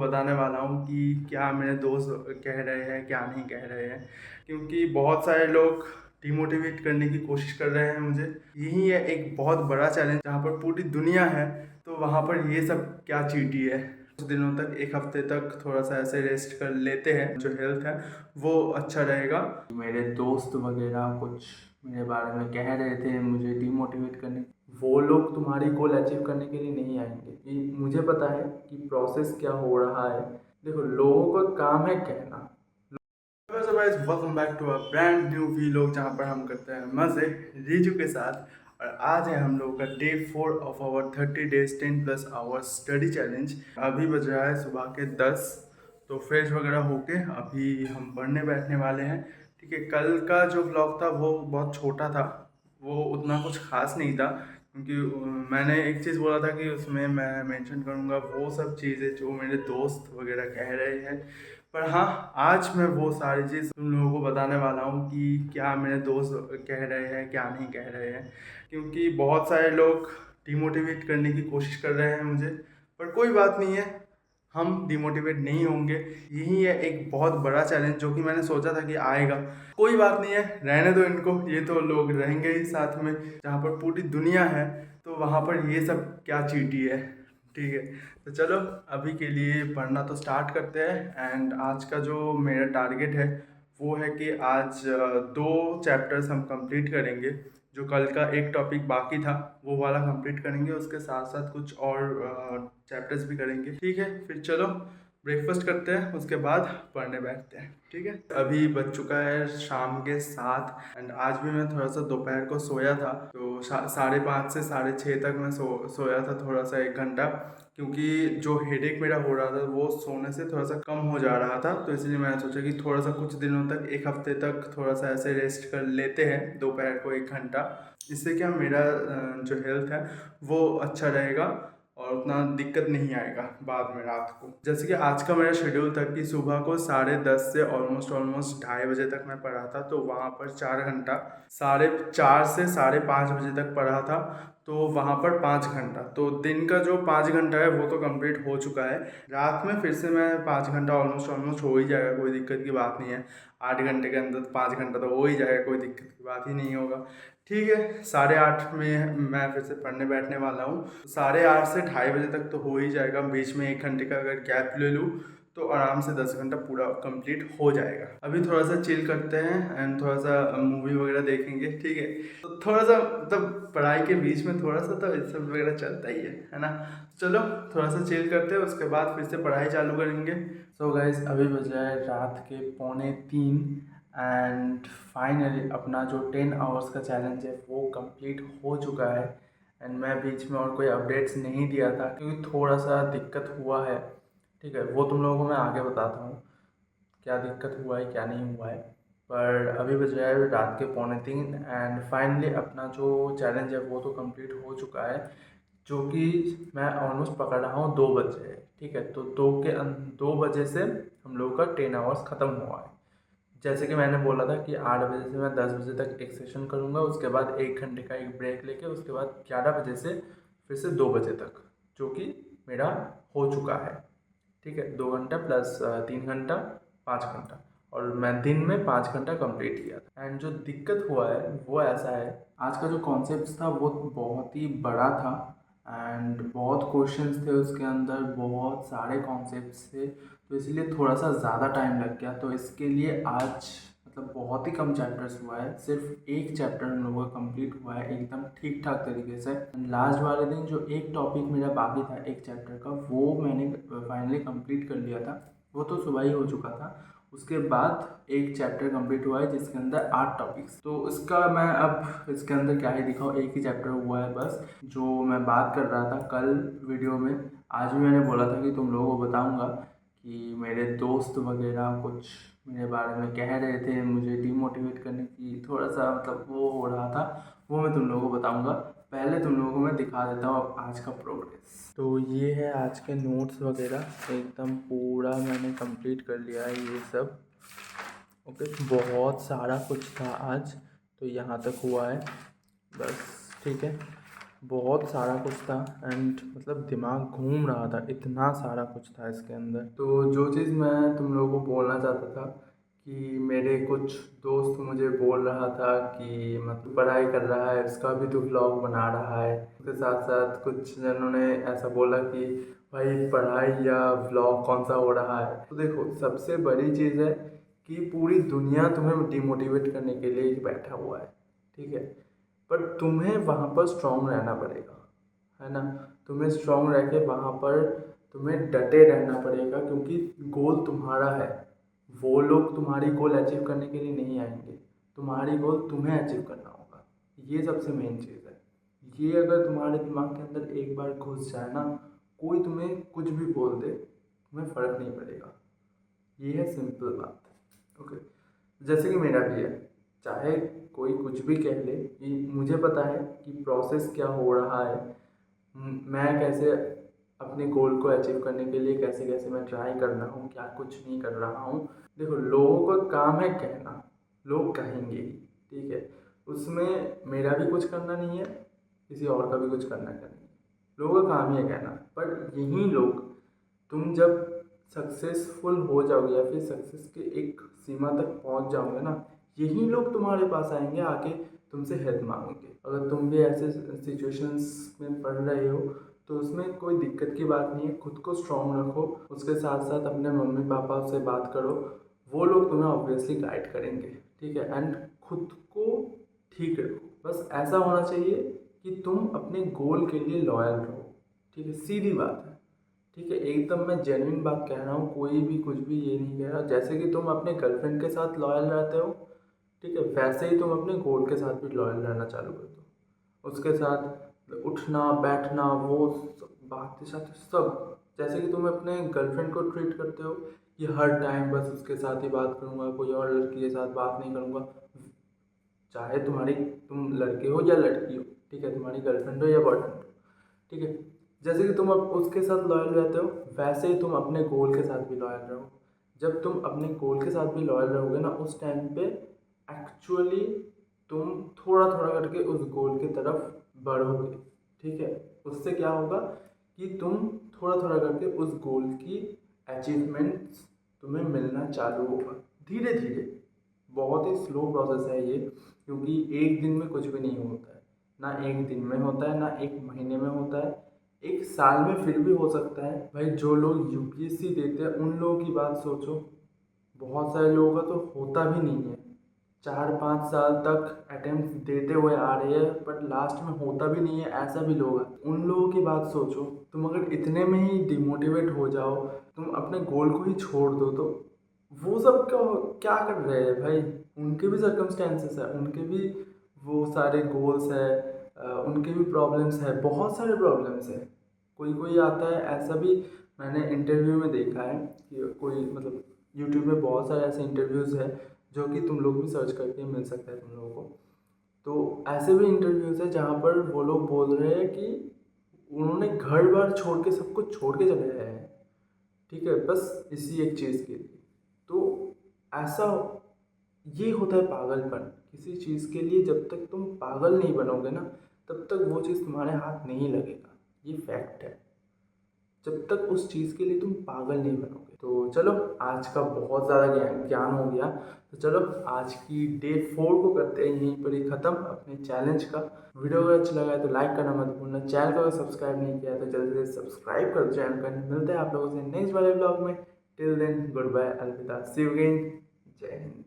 बताने वाला हूँ कि क्या मेरे दोस्त कह रहे हैं क्या नहीं कह रहे हैं, क्योंकि बहुत सारे लोग डिमोटिवेट करने की कोशिश कर रहे हैं मुझे। यही है एक बहुत बड़ा चैलेंज जहाँ पर पूरी दुनिया है, तो वहाँ पर ये सब क्या चीटी है। कुछ दिनों तक, एक हफ्ते तक थोड़ा सा ऐसे रेस्ट कर लेते हैं, जो हेल्थ है वो अच्छा रहेगा। मेरे दोस्त वगैरह कुछ मेरे बारे में कह रहे थे मुझे डिमोटिवेट करने, वो लोग तुम्हारी गोल अचीव करने के लिए नहीं आएंगे। कि मुझे पता है कि प्रोसेस क्या हो रहा है। देखो, लोगों का काम है कहना। Welcome back to a brand new vlog, जहाँ पर हम करते हैं मजे रिजू के साथ। और आज है हम लोगों का day 4 of our 30 days 10+ hours study challenge. अभी बज रहा है सुबह के 10। तो फ्रेश वगैरह होके अभी हम पढ़ने बैठने वाले हैं। ठीक है, कल का जो व्लॉग था वो बहुत छोटा था, वो उतना कुछ खास नहीं था, क्योंकि मैंने एक चीज़ बोला था कि उसमें मैं मेंशन करूँगा वो सब चीज़ें जो मेरे दोस्त वगैरह कह रहे हैं। पर हाँ, आज मैं वो सारी चीज़ तुम लोगों को बताने वाला हूँ कि क्या मेरे दोस्त कह रहे हैं क्या नहीं कह रहे हैं, क्योंकि बहुत सारे लोग डिमोटिवेट करने की कोशिश कर रहे हैं मुझे। पर कोई बात नहीं है, हम डिमोटिवेट नहीं होंगे। यही है एक बहुत बड़ा चैलेंज जो कि मैंने सोचा था कि आएगा। कोई बात नहीं है, रहने दो इनको, ये तो लोग रहेंगे ही साथ में। जहाँ पर पूरी दुनिया है, तो वहाँ पर ये सब क्या चीटी है। ठीक है, तो चलो अभी के लिए पढ़ना तो स्टार्ट करते हैं। एंड आज का जो मेरा टारगेट है वो है कि आज 2 चैप्टर्स हम कंप्लीट करेंगे। जो कल का एक टॉपिक बाकी था वो वाला कंप्लीट करेंगे, उसके साथ साथ कुछ और चैप्टर्स भी करेंगे। ठीक है, फिर चलो ब्रेकफास्ट करते हैं, उसके बाद पढ़ने बैठते हैं। ठीक है, अभी बज चुका है शाम के 7। एंड आज भी मैं थोड़ा सा दोपहर को सोया था, तो 5:30 से 6:30 तक मैं सोया था, थोड़ा सा 1 घंटा। क्योंकि जो हेडेक मेरा हो रहा था वो सोने से थोड़ा सा कम हो जा रहा था, तो इसलिए मैंने सोचा कि थोड़ा सा कुछ दिनों तक, एक हफ्ते तक थोड़ा सा ऐसे रेस्ट कर लेते हैं दोपहर को 1 घंटा। इससे क्या मेरा जो हेल्थ है वो अच्छा रहेगा और उतना दिक्कत नहीं आएगा बाद में रात को। जैसे कि आज का मेरा शेड्यूल था कि सुबह को 10:30 से ऑलमोस्ट 2:30 बजे तक मैं पढ़ा था, तो वहाँ पर 4 घंटा, 4:30 से 5:30 बजे तक पढ़ा था, तो वहाँ पर 5 घंटा। तो दिन का जो 5 घंटा है वो तो कंप्लीट हो चुका है। रात में फिर से मैं 5 घंटा ऑलमोस्ट हो ही जाएगा, कोई दिक्कत की बात नहीं है। 8 घंटे के अंदर 5 घंटा तो हो ही जाएगा, कोई दिक्कत की बात ही नहीं होगा। ठीक है, 8:30 में मैं फिर से पढ़ने बैठने वाला हूँ। 8:30 से 2:30 बजे तक तो हो ही जाएगा। बीच में 1 घंटे का अगर गैप ले लूँ तो आराम से 10 घंटा पूरा कंप्लीट हो जाएगा। अभी थोड़ा सा चिल करते हैं एंड थोड़ा सा मूवी वगैरह देखेंगे। ठीक है, तो थोड़ा सा मतलब पढ़ाई के बीच में थोड़ा सा तो इस सब वगैरह चलता ही है ना। चलो थोड़ा सा चिल करते हैं, उसके बाद फिर से पढ़ाई चालू करेंगे। सो गाइस, अभी बज रहा है रात के 2:45 एंड फाइनली अपना जो 10 आवर्स का चैलेंज है वो कंप्लीट हो चुका है। एंड मैं बीच में और कोई अपडेट्स नहीं दिया था क्योंकि थोड़ा सा दिक्कत हुआ है। ठीक है, वो तुम लोगों को मैं आगे बताता हूँ क्या दिक्कत हुआ है क्या नहीं हुआ है। पर अभी बज रहा है रात के 2:45 एंड फाइनली अपना जो चैलेंज है वो तो कंप्लीट हो चुका है, जो कि मैं ऑलमोस्ट पकड़ रहा हूँ 2 बजे है। ठीक है, तो 2 बजे से हम लोग का 10 आवर्स ख़त्म हुआ है। जैसे कि मैंने बोला था कि 8 बजे से मैं 10 बजे तक एक सेशन करूँगा, उसके बाद 1 घंटे का एक ब्रेक लेके उसके बाद 11 बजे से फिर से 2 बजे तक, जो कि मेरा हो चुका है। ठीक है, 2 घंटा प्लस 3 घंटा, 5 घंटा, और मैं दिन में 5 घंटा कंप्लीट किया था। एंड जो दिक्कत हुआ है वो ऐसा है, आज का जो कॉन्सेप्ट था वो बहुत ही बड़ा था एंड बहुत क्वेश्चंस थे उसके अंदर, बहुत सारे कॉन्सेप्ट्स थे, तो इसलिए थोड़ा सा ज़्यादा टाइम लग गया। तो इसके लिए आज मतलब बहुत ही कम चैप्टर्स हुआ है, सिर्फ एक चैप्टर हम लोगों का कंप्लीट हुआ है एकदम ठीक ठाक तरीके से। लास्ट वाले दिन जो एक टॉपिक मेरा बाकी था एक चैप्टर का, वो मैंने फाइनली कंप्लीट कर लिया था, वो तो सुबह ही हो चुका था। उसके बाद एक चैप्टर कंप्लीट हुआ है जिसके अंदर 8 टॉपिक्स, तो उसका मैं अब इसके अंदर क्या ही दिखाऊँ, एक ही चैप्टर हुआ है बस, जो मैं बात कर रहा था कल वीडियो में। आज भी मैंने बोला था कि तुम लोगों को बताऊंगा कि मेरे दोस्त वगैरह कुछ मेरे बारे में कह रहे थे मुझे डिमोटिवेट करने की, थोड़ा सा मतलब वो हो रहा था, वो मैं तुम लोगों को बताऊंगा। पहले तुम लोगों को मैं दिखा देता हूँ अब आज का प्रोग्रेस। तो ये है आज के नोट्स वगैरह, एकदम पूरा मैंने कंप्लीट कर लिया है ये सब। ओके, बहुत सारा कुछ था आज, तो यहाँ तक हुआ है बस। ठीक है, बहुत सारा कुछ था एंड मतलब दिमाग घूम रहा था, इतना सारा कुछ था इसके अंदर। तो जो चीज़ मैं तुम लोगों को बोलना चाहता था कि मेरे कुछ दोस्त मुझे बोल रहा था कि मतलब पढ़ाई कर रहा है, उसका भी तो व्लॉग बना रहा है। उसके साथ साथ कुछ जनों ने ऐसा बोला कि भाई पढ़ाई या व्लॉग कौन सा हो रहा है। तो देखो, सबसे बड़ी चीज़ है कि पूरी दुनिया तुम्हें डिमोटिवेट करने के लिए ही बैठा हुआ है, ठीक है। पर तुम्हें वहाँ पर स्ट्रांग रहना पड़ेगा, है ना। तुम्हें स्ट्रांग रह के वहाँ पर तुम्हें डटे रहना पड़ेगा, क्योंकि गोल तुम्हारा है। वो लोग तुम्हारी गोल अचीव करने के लिए नहीं आएंगे, तुम्हारी गोल तुम्हें अचीव करना होगा। ये सबसे मेन चीज़ है। ये अगर तुम्हारे दिमाग के अंदर एक बार घुस जाए ना, कोई तुम्हें कुछ भी बोल दे, तुम्हें फ़र्क नहीं पड़ेगा। ये है सिंपल बात, ओके। जैसे कि मेरा भी है, चाहे कोई कुछ भी कह ले, कि मुझे पता है कि प्रोसेस क्या हो रहा है, मैं कैसे अपने गोल को अचीव करने के लिए कैसे कैसे मैं ट्राई कर रहा हूँ, क्या कुछ नहीं कर रहा हूँ। देखो, लोगों का काम है कहना, लोग कहेंगे ही, ठीक है। उसमें मेरा भी कुछ करना नहीं है, किसी और का भी कुछ करना नहीं है। लोगों का काम ही है कहना। पर यही लोग, तुम जब सक्सेसफुल हो जाओगे या फिर सक्सेस के एक सीमा तक पहुंच जाओगे ना, यही लोग तुम्हारे पास आएंगे, आके तुमसे हेल्प मांगेंगे। अगर तुम भी ऐसे सिचुएशंस में पड़ रहे हो तो उसमें कोई दिक्कत की बात नहीं है। खुद को स्ट्रांग रखो, उसके साथ साथ अपने मम्मी पापा से बात करो, वो लोग तुम्हें ऑब्वियसली गाइड करेंगे, ठीक है। एंड खुद को ठीक रखो, बस ऐसा होना चाहिए कि तुम अपने गोल के लिए लॉयल रहो, ठीक है। सीधी बात है, ठीक है। एकदम मैं जेन्युइन बात कह रहा हूँ, कोई भी कुछ भी ये नहीं कह रहा। जैसे कि तुम अपने गर्लफ्रेंड के साथ लॉयल रहते हो, ठीक है, वैसे ही तुम अपने गोल के साथ भी लॉयल रहना चालू कर दो। उसके साथ उठना बैठना, वो बातें साथ सब, जैसे कि तुम अपने गर्लफ्रेंड को ट्रीट करते हो कि हर टाइम बस उसके साथ ही बात करूँगा, कोई और लड़की के साथ बात नहीं करूँगा। चाहे तुम लड़के हो या लड़की हो, ठीक है, तुम्हारी गर्लफ्रेंड हो या बॉयफ्रेंड हो, ठीक है। जैसे कि तुम अब उसके साथ लॉयल रहते हो, वैसे ही तुम अपने गोल के साथ भी लॉयल रहो। जब तुम अपने गोल के साथ भी लॉयल रहोगे ना, उस टाइम पे एक्चुअली तुम थोड़ा थोड़ा करके उस गोल की तरफ बढ़ोगे, ठीक है। उससे क्या होगा कि तुम थोड़ा थोड़ा करके उस गोल की अचीवमेंट्स तुम्हें मिलना चालू होगा, धीरे धीरे। बहुत ही स्लो प्रोसेस है ये, क्योंकि एक दिन में कुछ भी नहीं होता है। ना एक दिन में होता है, ना एक महीने में होता है, एक साल में फिर भी हो सकता है। भाई, जो लोग यूपीएससी देते हैं उन लोगों की बात सोचो, बहुत सारे लोगों का तो होता भी नहीं है। 4-5 साल तक अटेम्प्ट देते हुए आ रहे हैं, बट लास्ट में होता भी नहीं है, ऐसा भी लोग हैं। उन लोगों की बात सोचो। तुम अगर इतने में ही डिमोटिवेट हो जाओ, तुम अपने गोल को ही छोड़ दो, तो वो सब क्या कर रहे हैं भाई। उनके भी सर्कमस्टेंसेस है, उनके भी वो सारे गोल्स है, उनके भी प्रॉब्लम्स है, बहुत सारे प्रॉब्लम्स है। कोई कोई आता है ऐसा भी, मैंने इंटरव्यू में देखा है कि कोई मतलब यूट्यूब में बहुत सारे ऐसे इंटरव्यूज़ है जो कि तुम लोग भी सर्च करके मिल सकता है तुम लोगों को। तो ऐसे भी इंटरव्यूज़ है जहाँ पर वो लोग बोल रहे हैं कि उन्होंने घर बार छोड़ के सब कुछ छोड़ के चले गए हैं, ठीक है, बस इसी एक चीज़ के लिए। तो ऐसा, ये होता है पागलपन। किसी चीज़ के लिए जब तक तुम पागल नहीं बनोगे ना, तब तक वो चीज़ तुम्हारे हाथ नहीं लगेगा, ये फैक्ट है। जब तक उस चीज़ के लिए तुम पागल नहीं बनोगे। तो चलो, आज का बहुत ज़्यादा ज्ञान हो गया। तो चलो, आज की डे 4 को करते हैं यहीं पर ही ख़त्म, अपने चैलेंज का। वीडियो अगर अच्छा लगा है तो लाइक करना मत भूलना। चैनल को अगर सब्सक्राइब नहीं किया है तो जल्दी से सब्सक्राइब कर दो चैनल का। मिलते हैं आप लोगों से नेक्स्ट वाले ब्लॉग में। टिल देन, गुड बाय, अलविदा, सी यू अगेन, जय हिंद।